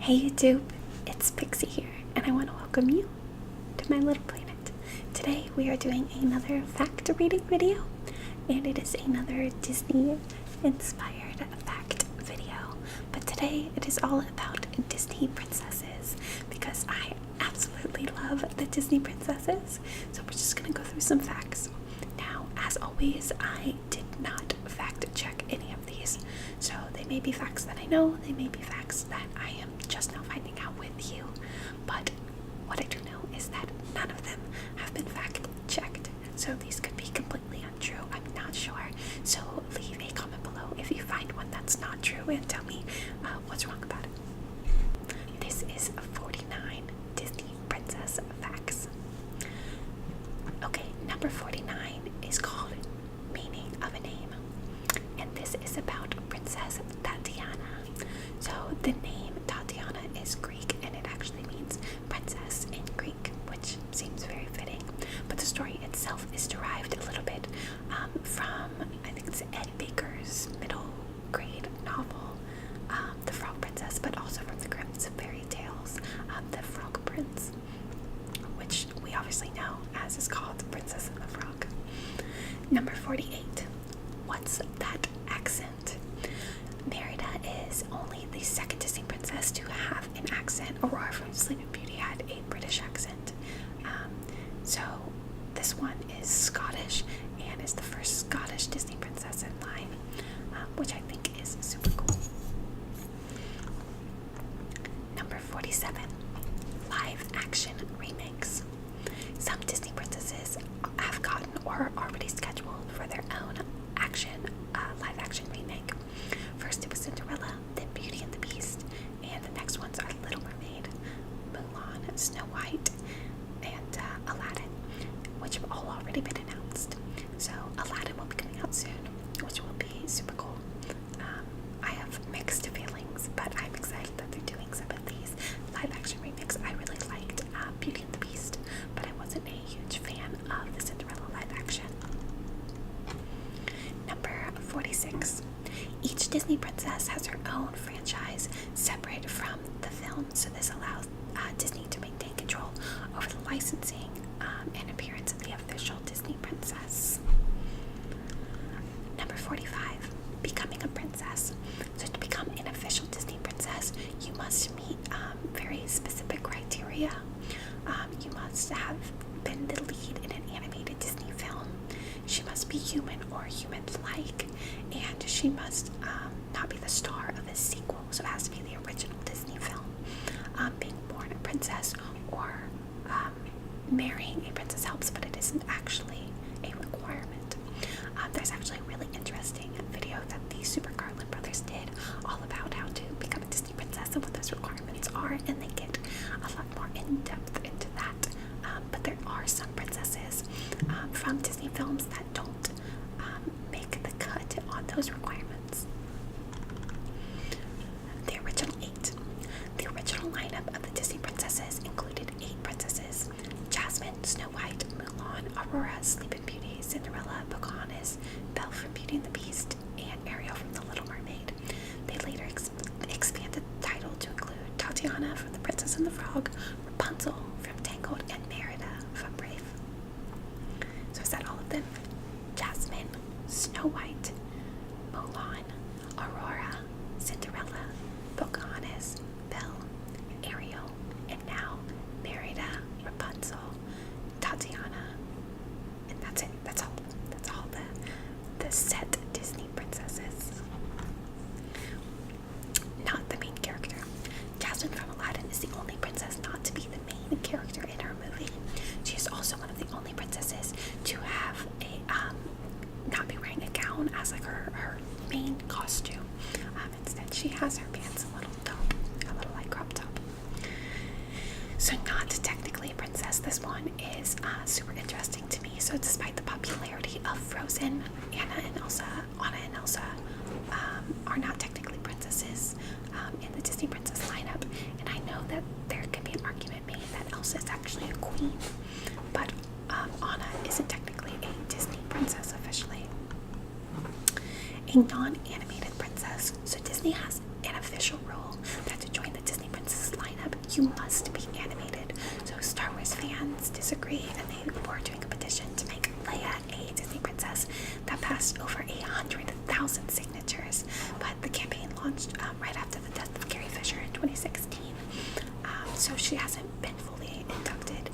Hey YouTube, it's Pixie here, and I want to welcome you to my little planet. Today we are doing another fact reading video, and it is another Disney inspired fact video. But today it is all about Disney princesses, because I absolutely love the Disney princesses. So we're just going to go through some facts. Now, as always, I did not fact check any of these, so they may be facts that I know, they may be facts that I am just now finding out with you, but what I do know is that none of them have been fact checked, so these could be completely untrue. I'm not sure, so leave a comment below if you find one that's not true and tell me what's wrong about it. This is 49 Disney princess facts. Okay, number 49 is called Meaning of a Name, and this is about Princess Tatiana. So the name Tatiana is Greek, and it actually means princess in Greek, which seems very fitting. But the story itself is derived a little bit from, I think it's Ed Baker's middle grade novel, The Frog Princess, but also from the Grimm's fairy tales, The Frog Prince, which we obviously know as is called Princess and the Frog. Number 48. What's that accent? Merida is only the second Disney princess to have an accent. Aurora from Sleeping Beauty had a British accent. So this one is Scottish and is the first Scottish Disney princess in line, which I think is super cool. Number 47. Live action remakes. Some Disney princesses have gotten or are already scheduled for their own live action remake. First it was Cinderella, then Beauty and the Beast, and the next ones are Little Mermaid, Mulan, Snow White, and Aladdin, which have all already been announced. So Aladdin will be coming out soon, which will be super cool. I have mixed feelings, but I'm excited that they're doing some of these live action remakes. I really liked Beauty and the Beast, but I wasn't a huge fan of the Cinderella live action. Number 46. Each Disney princess has her own franchise separate from the film, so this allows Disney to maintain control over the licensing and appearance of the official Disney princess. Number 45. Becoming a princess. So to become an official Disney princess, you must meet very specific criteria. You must have been the lead in an animated Disney film. She must be human or human-like, and she must not be the star of a sequel, so it has to be the original Disney film. Being born a princess or marrying a princess helps, but it isn't actually a requirement. There's actually a really interesting video that the Super Garland brothers did all about how to become a Disney princess and what those requirements are, and they get a lot more in-depth into that. But there are some princesses from Disney films that don't make the cut on those requirements. The original 8. The original lineup of the Disney princesses included 8 princesses: Jasmine, Snow White, Mulan, Aurora, Sleeping Beauty, Cinderella, Pocahontas, Belle from Beauty and the Beast, and Ariel from The Little Mermaid. They later expanded the title to include Tatiana from The Princess and the Frog, Rapunzel from Tangled, and Merida from Brave. So is that all of them? Jasmine, Snow White, Mulan, Aurora, Cinderella, Pocahontas, Belle, Ariel, and now Merida, Rapunzel, Tatiana, and that's it. That's all. That's all the set Disney princesses. Not the main character. Jasmine from Aladdin is the only princess not to be the main character in her movie. She is also one of the only princesses to have a not be wearing a gown as like her main costume. Instead, she has her pants a little like crop top. So not technically a princess. This one is super interesting to me. So despite the popularity of Frozen, Anna and Elsa are not technically princesses in the Disney princess lineup. And I know that there can be an argument made that Elsa is actually a queen, but Anna isn't technically a Disney princess officially. A non-animated princess. So Disney has an official rule that to join the Disney princess you must be animated. So Star Wars fans disagree, and they were doing a petition to make Leia a Disney princess that passed over 100,000 signatures. But the campaign launched right after the death of Carrie Fisher in 2016. So she hasn't been fully inducted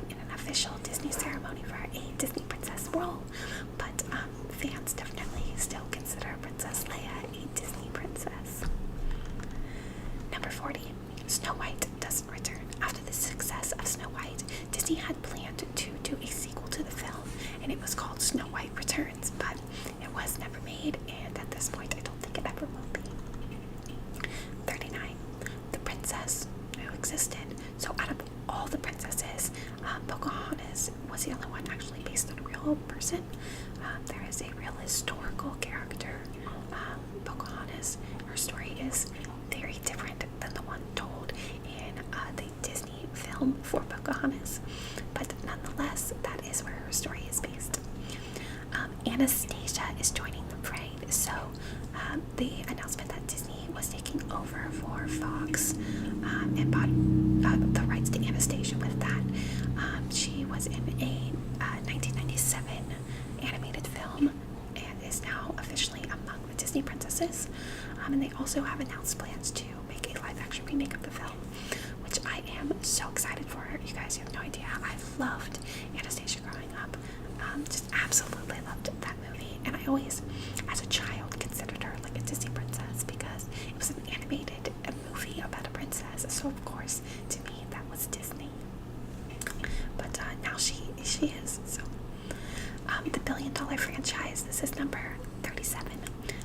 in an official Disney ceremony for a Disney princess role. But fans definitely still consider Princess Leia a Disney princess. Number 40. Snow White doesn't return. After the success of Snow White, Disney had planned to do a sequel to the film, and it was called Snow White Returns, but it was never made, and at this point I don't think it ever will be. 39. The princess who existed. So out of all the princesses, Pocahontas was the only one actually based on a real person. There is a real historical character, Pocahontas. Her story is very different than the one told in the Disney film for Pocahontas, but nonetheless, that is where her story is based. Anastasia is joining the parade. So the announcement that Disney was taking over for Fox and bought the rights to Anastasia with that. She was in a 1997 animated film and is now officially among the Disney princesses. And they also have announced plans to make a live-action remake of the film, which I am so excited for. You guys have no idea. I loved Anastasia growing up. Just absolutely loved that movie. And I always, as a child, considered her like a Disney princess because it was an animated movie about a princess. So of course, to me, that was Disney. But now she is. So the $1 billion franchise. This is number 37.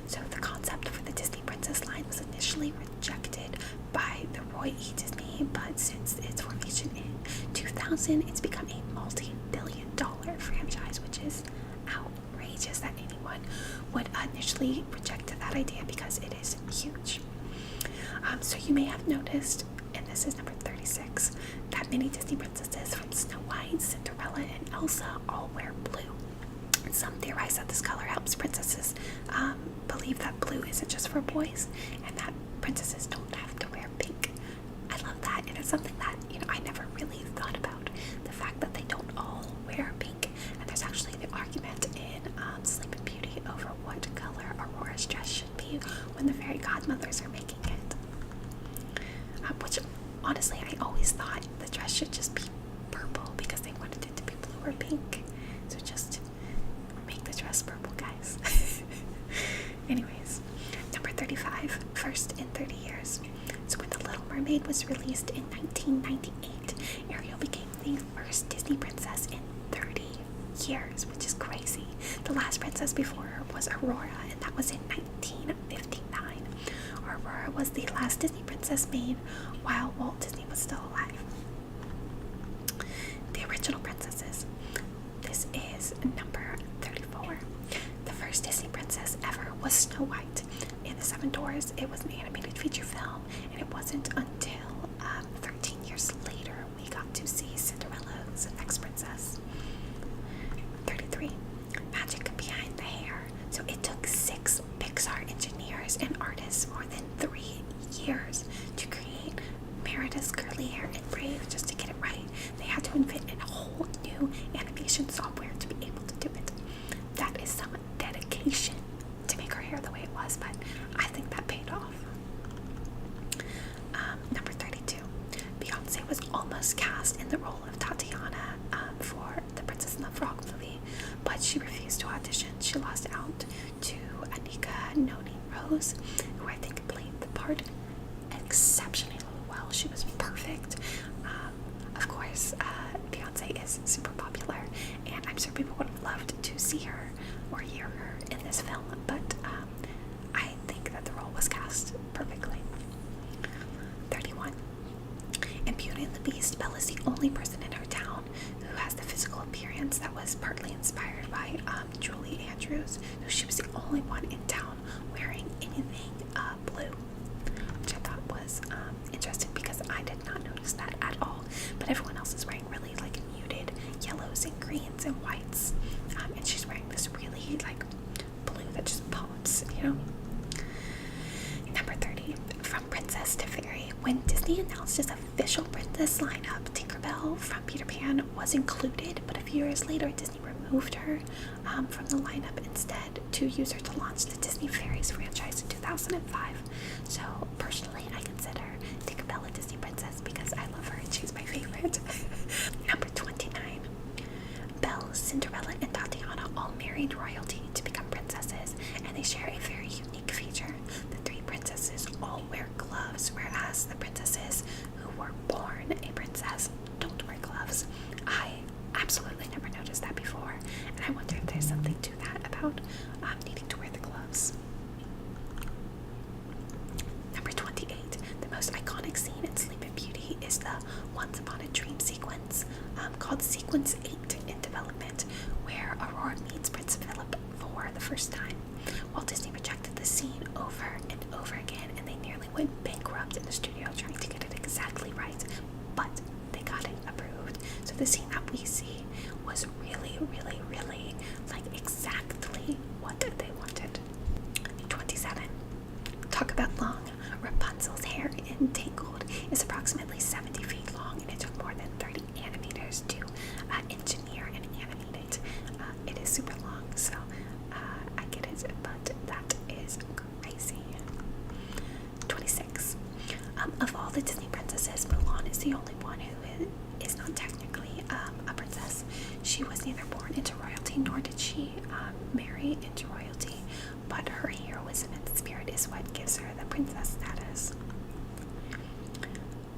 So the concept for the Disney Princess line was initially rejected by the Roy E. Disney, but since its formation in 2000, it's become a multi-billion-dollar franchise, which is outrageous that anyone would initially reject that idea because it is huge. So you may have noticed, and this is number 36, that many Disney princesses from Snow White, Cinderella, and Elsa all wear blue. Some theorize that this color helps princesses believe that blue isn't just for boys and that princesses don't have to wear pink. I love that, and it's something that, I never really thought about, the fact that they don't all wear pink. And there's actually the argument in Sleeping Beauty over what color Aurora's dress should be when the fairy godmothers are making it. Which, honestly, I always thought the dress should just be purple because they wanted it to be blue or pink. So just make the dress purple, guys. Anyways, number 35, first in 30 years. So when The Little Mermaid was released in 1998, Ariel became the first Disney princess in 30 years, which is crazy. The last princess before her was Aurora, and that was in 1959. Aurora was the last Disney princess made while Walt Disney was still alive. The original princesses. This is number 34. The first Disney princess ever was Snow White. In The Seven Dwarfs, it was an animated feature film, and it wasn't until 13 years later we got to see Cinderella, who's the next princess. 33. Magic behind the hair. So it took 6 Pixar engineers and artists more than 3 years to create Merida's curly hair in Brave just to get it right. They had to invent a whole new animation software to be able to do it. That is some dedication to make her hair the way it was, but I think that paid off. Number 32. Beyonce was almost cast in the role of Tatiana for the Princess and the Frog movie, but she refused to audition. She lost out to Anika Noni Rose, who I think played the part exceptionally well. She was perfect. Of course, Beyonce is super popular, and I'm sure people would have loved to see her or hear her in this film, but I think that the role was cast perfectly. 31. In Beauty and the Beast, Belle is the only person in her town who has the physical appearance that was partly inspired by Julie Andrews. So she was the only one in town wearing anything blue, which I thought was interesting because I did not notice that at all. But everyone else is wearing really like muted yellows and greens and whites, and she's wearing this really like blue that just pops, Number 30. From Princess to Fairy. When Disney the announced official princess lineup, Tinkerbell from Peter Pan was included, but a few years later, Disney removed her from the lineup instead to use her to launch the Disney Fairies franchise in 2005. So personally, I consider Tinkerbell a Disney princess because I love her and she's my favorite. Number 29. Belle, Cinderella, and Tatiana all married royalty to become princesses, and they share a very unique feature. The three princesses all wear gloves, whereas the princesses who were born a princess don't wear gloves. I absolutely never noticed that before, and I wonder if there's something to that about needing to wear the gloves. Number 28. The most iconic scene in Sleeping Beauty is the Once Upon a Dream sequence, called Sequence 8 in development, where Aurora meets Prince Philip for the first time. Walt Disney rejected the scene over and over again, and they nearly went bankrupt in the studio trying to get it exactly right, but they got it approved. So the scene that we see was really, really, really like exactly what they wanted. 27. Talk about long. Rapunzel's hair in Tangled is approximately 70 feet long, and it took more than 30 animators to engineer and animate it. It is super long, so I get it, but that is crazy. 26. Of all the Disney princesses, Mulan is the only one who is not technically a princess. She was neither born into royalty nor did she marry into royalty, but her heroism and spirit is what gives her the princess status.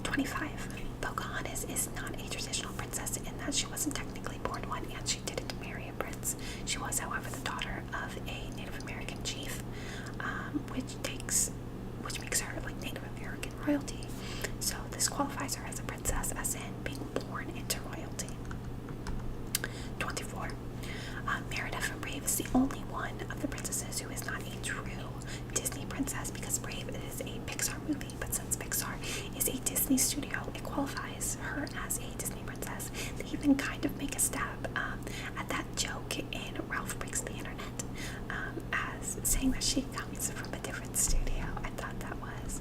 25. Pocahontas is not a traditional princess in that she wasn't technically born one and she didn't marry a prince. She was, however, the daughter of a Native American chief, which makes her like Native American royalty. So this qualifies her as a princess, as in being born into royalty. 24. Merida from Brave is the only one of the princesses who is not a true Disney princess, because Brave is a Pixar movie, but since Pixar is a Disney studio, it qualifies her as a Disney princess. They even kind of make a stab at that joke in Ralph Breaks the Internet, as saying that she comes from a different studio. I thought that was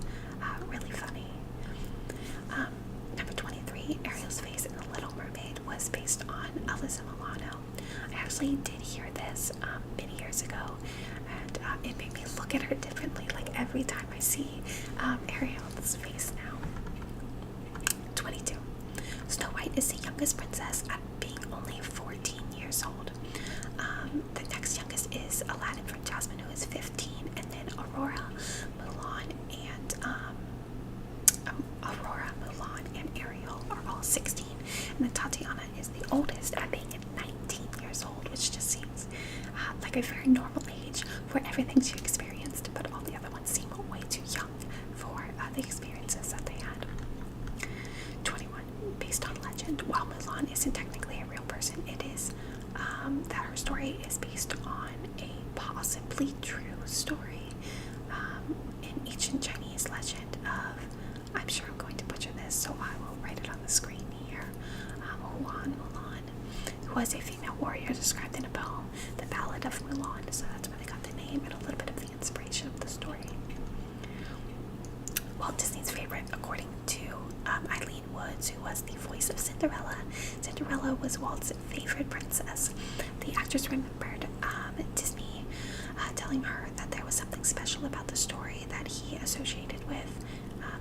really funny. Number 23, Ariel's face in The Little Mermaid was based on Alyssa Milano. I actually did hear this many years ago, and it made me look at her differently, like every time I see Ariel's face now. 22. Snow White is the youngest princess at being only 14 years old. The next youngest is Aladdin from Jasmine, who is 15, and then Aurora, Mulan, and Ariel are all 16, and then Tatiana is the oldest at being 19 years old, which just seems like a very normal age for everything she experienced, but all the other ones seem way too young for the experiences that they had. 21. Based on legend, while Mulan isn't technically a real person, it is that her story is based on a possibly true story in ancient Chinese legend of, I'm sure I'm going to butcher this, so I will write it on the screen here, Huan Mulan, who was a female warrior described in a poem, The Ballad of Mulan, so that's where they got the name and a little bit of the inspiration of the story. Walt Disney's favorite, according to Eileen Woods, who was the voice of Cinderella. Cinderella was Walt's favorite princess. The actress remembered Disney telling her that there was something special about the story that he associated with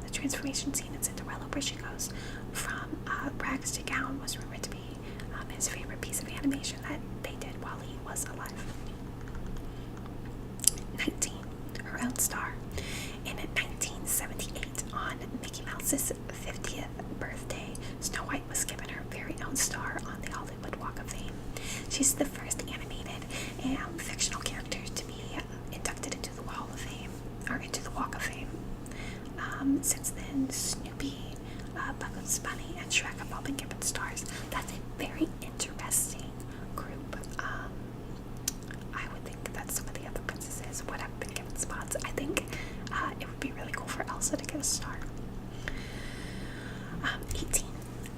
the transformation scene in Cinderella, where she goes from rags to gown, was rumored to be his favorite piece of animation that they did while he was alive. 19. Her own star. In 1978, on Mickey Mouse's 50th birthday, Snow White was given her very own star on the Hollywood Walk of Fame. She's the first animated and fictional character to be inducted into the Hall of Fame, or into the Walk of Fame. Since then, Snoopy, Bugs Bunny, and Shrek have all been given stars. That's a very interesting group. I would think that some of the other princesses would have been given spots. I think it would be really cool for Elsa to get a star. 18.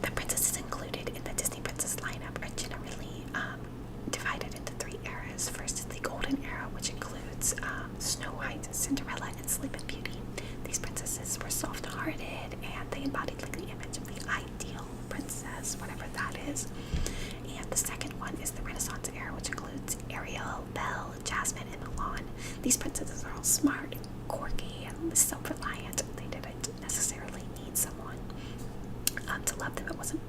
The princesses included in the Disney Princess lineup are generally divided into 3 eras. First is the Golden Era, which includes Snow White, Cinderella, and Sleeping Beauty. These princesses were soft-hearted, and they princesses are all smart and quirky and self-reliant. They didn't necessarily need someone to love them. It wasn't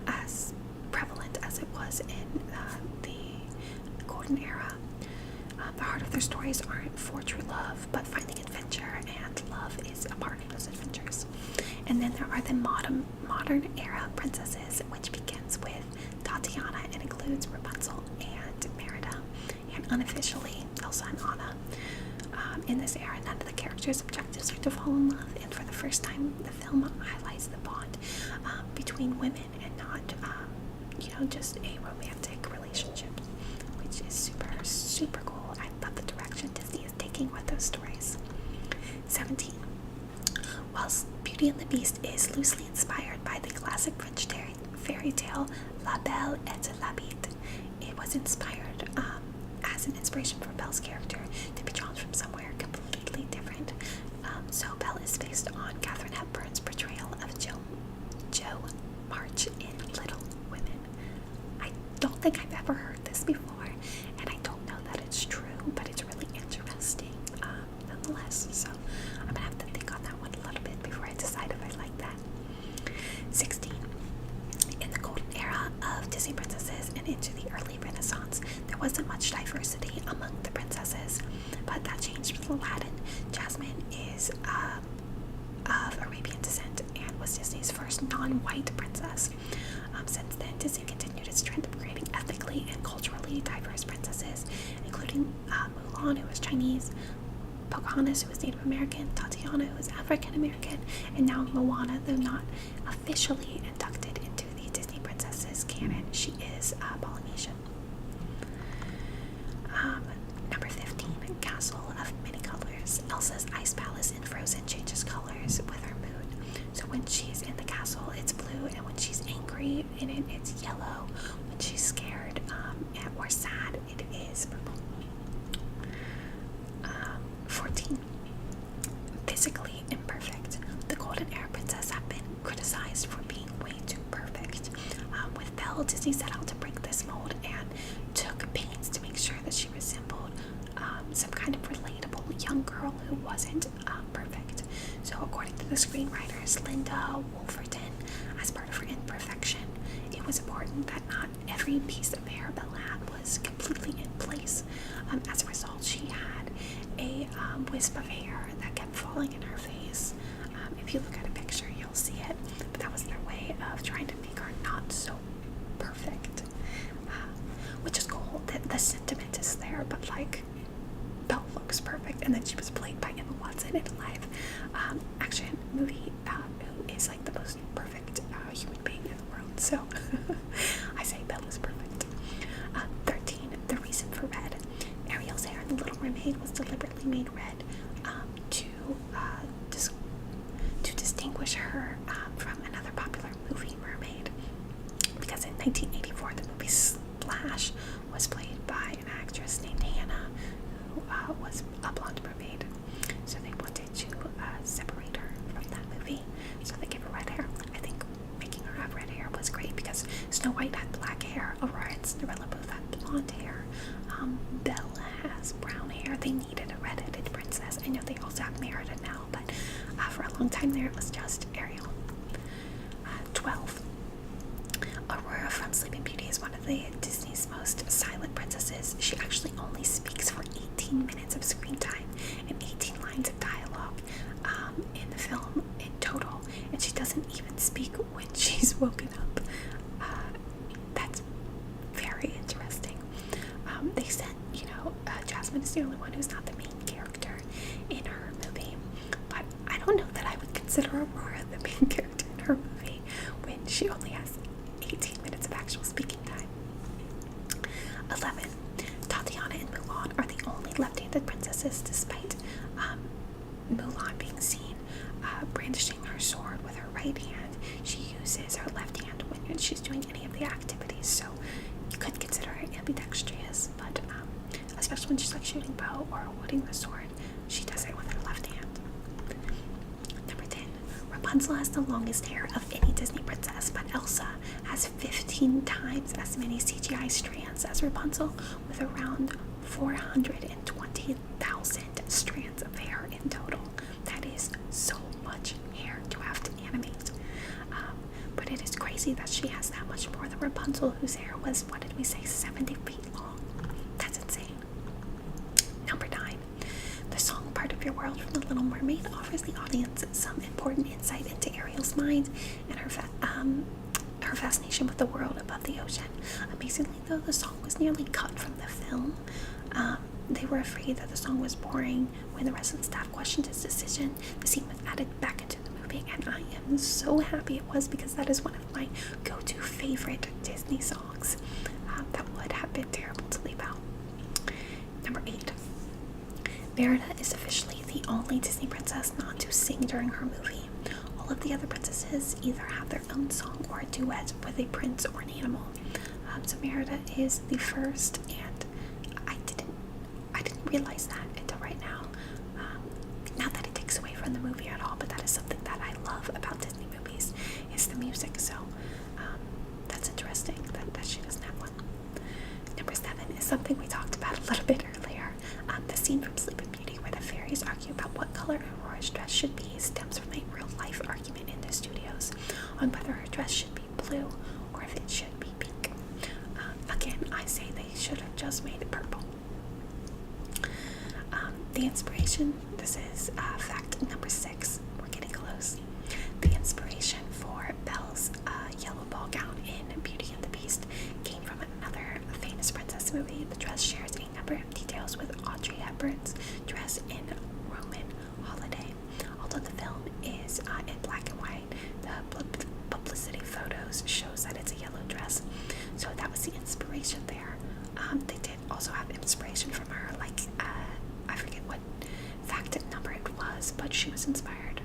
as prevalent as it was in the Golden Era. The heart of their stories aren't for true love, but finding adventure, and love is a part of those adventures. And then there are the modern era princesses, which begins with Tatiana and includes Rapunzel and Merida, and unofficially Elsa and Anna. In this era, none of the characters' objectives are to fall in love, and for the first time, the film highlights the bond between women and not, just a romantic relationship, which is super, super cool. I love the direction Disney is taking with those stories. 17. Whilst Beauty and the Beast is loosely inspired by the classic French fairy tale La Belle et la Bête, it was inspired as an inspiration for Belle's character to be drawn from somewhere completely different. So Belle is based on Katharine Hepburn's portrayal of Jo March in Little Women. I don't think I've ever heard this before, and I don't know that it's true, but it's really interesting nonetheless. So I'm gonna have to think on that one a little bit before I decide if I like that. 16. In the golden era of Disney princesses and into the early Renaissance, there wasn't much diversity among the princesses, but that changed with Aladdin. Jasmine is of Arabian descent and was Disney's first non-white princess. Since then, Disney continued its trend of creating ethnically and culturally diverse princesses, including Mulan, who was Chinese, Pocahontas, who was Native American, Tatiana, who was African American, and now Moana, though not officially inducted into the Disney princesses canon, she is Polynesian. Number 15, Castle of Many Colors. Elsa's ice palace in Frozen changes colors with her mood. So when she's in the castle, it's blue, and when she's angry in it, it's yellow. When she's scared or sad, it is purple. 14. Physically imperfect. The Golden Era princess have been criticized for being way too perfect. With Belle, Disney set out to break this mold and took pains to make sure that she resembled some kind of relatable young girl who wasn't perfect. So according to the screenwriters, Linda Wolverton, as part of her imperfection, it was important that not every piece of hair Belle had was completely in place. As a result, she had a wisp of hair that kept falling in her face. If you look at a picture, you'll see it, but that was their way of trying to make her not so perfect, which is cool. The sentiment is there, but like, Belle looks perfect, and then she was played by Emma Watson in a live action movie, who is like the most perfect human being in the world. So I say Belle is perfect. 13. The reason for red. Ariel's hair in The Little Mermaid was deliberately made red to distinguish her from another popular movie, Mermaid, because in 1984 the movie Splash was played by an actress named Hannah, who was a blonde mermaid. So they wanted to separate her from that movie, so they gave her red hair. I think making her have red hair was great because Snow White had black hair, Aurora and Cinderella both had blonde hair. Belle has brown hair. They needed a red-headed princess. I know they also have Merida now, but for a long time there it was just Ariel. 12. Aurora from Sleeping Beauty is one of the Disney's most silent princesses. She actually only speaks for 18 minutes of screen time and 18 lines of dialogue in the film in total, and she doesn't even speak when she's woken up. That's very interesting. They said, Jasmine is the only one who's not the main character in her movie, but I don't know that I would consider Aurora the main character in her movie when she only has 18 minutes of actual speaking time. 11. Tatiana and Mulan are the only left-handed princesses, despite Mulan being seen brandishing her sword with her right hand. She uses her left hand when she's doing any of the activities, so you could consider her ambidextrous, but especially when she's like shooting bow or holding the sword, she does it with her left hand. Number 10. Rapunzel has the longest hair of any Disney princess, but Elsa has 15 times as many CGI strands as Rapunzel, with around 420 30,000 strands of hair in total. That is so much hair to have to animate. But it is crazy that she has that much more than Rapunzel, whose hair was, what did we say, 70 feet long. That's insane. Number 9. The song Part of Your World from The Little Mermaid offers the audience some important insight into Ariel's mind and her fascination with the world above the ocean. Amazingly, though, the song was nearly cut from the film. They were afraid that the song was boring. When the rest of the staff questioned his decision, the scene was added back into the movie, and I am so happy it was, because that is one of my go-to favorite Disney songs. That would have been terrible to leave out. Number 8. Merida is officially the only Disney princess not to sing during her movie. All of the other princesses either have their own song or a duet with a prince or an animal. So Merida is the first, and I didn't realize that until right now. Not that it takes away from the movie at all, but that is something that I love about Disney movies, is the music. So that's interesting that she doesn't have one. Number 7 is something we talked about a little bit earlier. The scene from Sleeping Beauty where the fairies argue about what color Aurora's dress should be stems from a real-life argument in the studios on whether her dress should be blue or if it should be pink. Again, I say they should have just made it purple. The inspiration, this is fact number 6, we're getting close. The inspiration for Belle's yellow ball gown in Beauty and the Beast came from another famous princess movie. The dress shares a number of details with Audrey Hepburn's dress in Roman Holiday. Although the film is in black and white, the publicity photos shows that it's a yellow dress. So that was the inspiration there. They did also have inspiration from her, like I forget what fact number it was, but she was inspired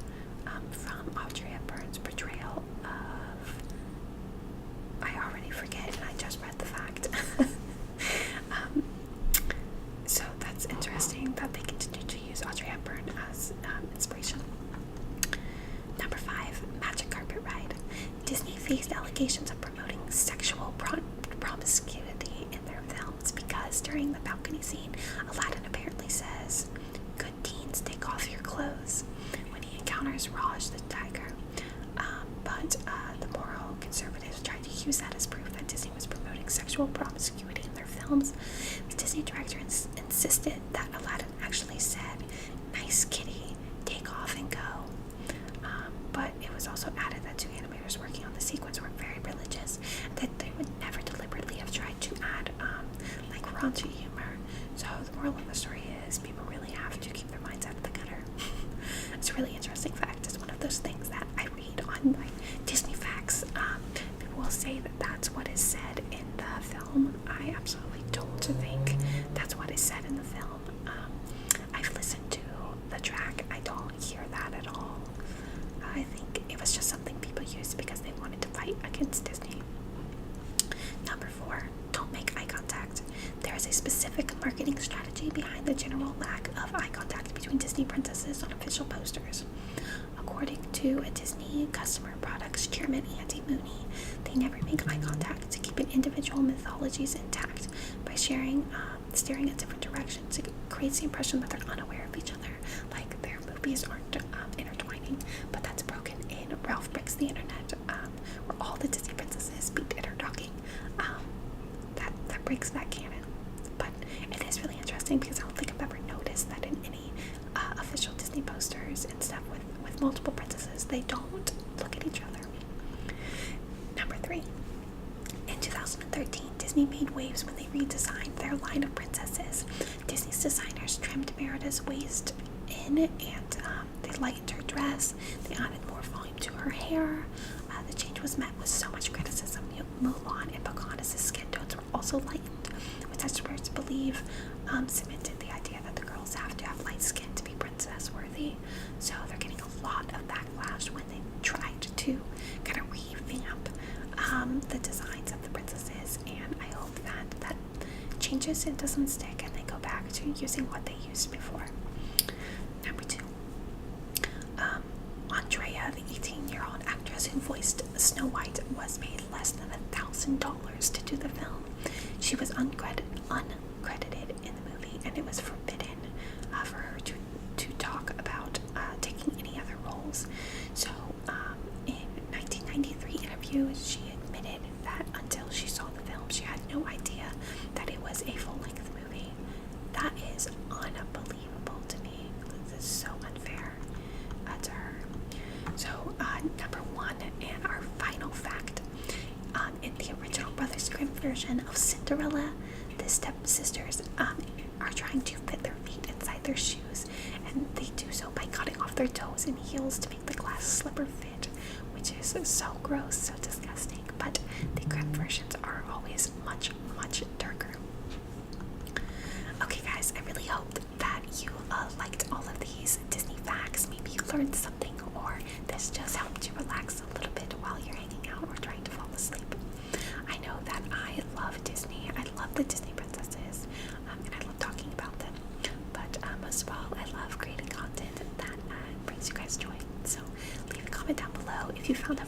from Audrey Hepburn's portrayal of, I already forget, and I just read the fact. So that's interesting that they continue to use Audrey Hepburn as inspiration. Number 5, Magic Carpet Ride. Disney faced allegations of promoting sexual promiscuity in their films because during the balcony scene, Aladdin apparently says, "Good teens, take off your clothes," when he encounters Raj the tiger. But the moral conservatives tried to use that as proof that Disney was promoting sexual promiscuity in their films. The Disney director insisted that Aladdin actually said, "Nice kitty, take off and go." But it was also added that 2 animators working on the sequence were very religious, that they would never deliberately have tried to add like raunchy humor. So the moral of the story is people really have to keep their minds out of the gutter. It's a really interesting fact. It's one of those things that I read on like Disney Facts. People will say that that's what is said in the film. I absolutely don't think that's what is said in the film. I've listened to the track. I don't hear that at all. I think it was just something people used because they wanted to fight against Disney. Number 4, don't make eye contact. There is a specific marketing strategy behind the general lack of eye contact between Disney princesses on official posters. According to a Disney Customer Products chairman, Andy Mooney, they never make eye contact to keep an individual mythologies intact. By staring at different directions, it creates the impression that they're unaware of each other, like their movies aren't intertwining. But that's broken in Ralph Breaks the Internet, where all the Disney princesses speak intertalking. That breaks that canon. But it is really interesting because I don't think I've ever noticed that in any official Disney posters and stuff with multiple princesses, they don't look at each other. Number 3. In 2013, Disney made waves when they redesigned their line of princesses. Disney's designers trimmed Merida's waist in, and they lightened her dress. They added more volume to her hair. The change was met with so much criticism. Mulan and Pocahontas' skin tones were also lightened, which experts believe cemented the idea that the girls have to have light skin to be princess worthy. So they're getting a lot of backlash when they tried to kind of revamp the designs of the princesses, and I hope that changes and doesn't stick and they go back to using what they used before. Number 2. Andrea, the 18-year-old actress who voiced Snow White, was paid less than $1,000 to do the film. She was uncredited in the movie, and it was forbidden version of Cinderella. The stepsisters are trying to fit their feet inside their shoes, and they do so by cutting off their toes and heels to make the glass slipper fit, which is so gross, so disgusting. But the creme versions are always much, much darker. Okay, guys, I really hope that you liked all of these Disney facts. Maybe you learned something, or this just helped you relax a little bit while you're hanging out or trying to fall asleep. I know that I love Disney. I love the Disney princesses, and I love talking about them. But most of all, I love creating content that brings you guys joy. So leave a comment down below if you found a